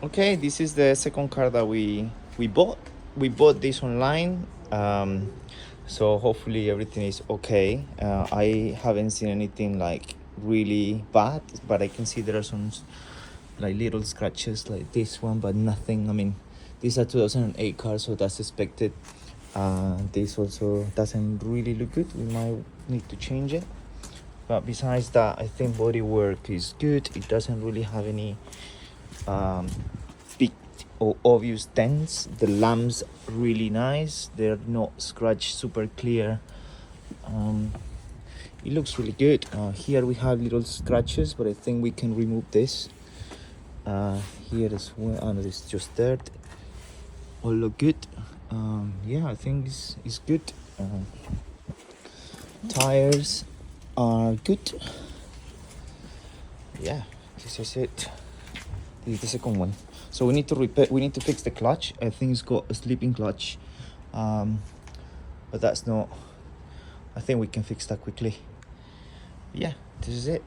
Okay, this is the second car that we bought. We bought this online, so hopefully everything is okay. I haven't seen anything like really bad, but I can see there are some like little scratches like this one, but nothing. I mean, this is a 2008 car, so that's expected. This also doesn't really look good. We might need to change it. But besides that, I think bodywork is good. It doesn't really have any big or obvious dents. The lamps really nice. They're not scratched, super clear. It looks really good. Here we have little scratches, but I think we can remove this. Here as well, and it's just dirt. All look good. Yeah, I think it's good. Tires are good. Yeah, this is it. This is the second one. So we need to repair. We need to fix the clutch. I think it's got a sleeping clutch, but that's not. I think we can fix that quickly. Yeah, this is it.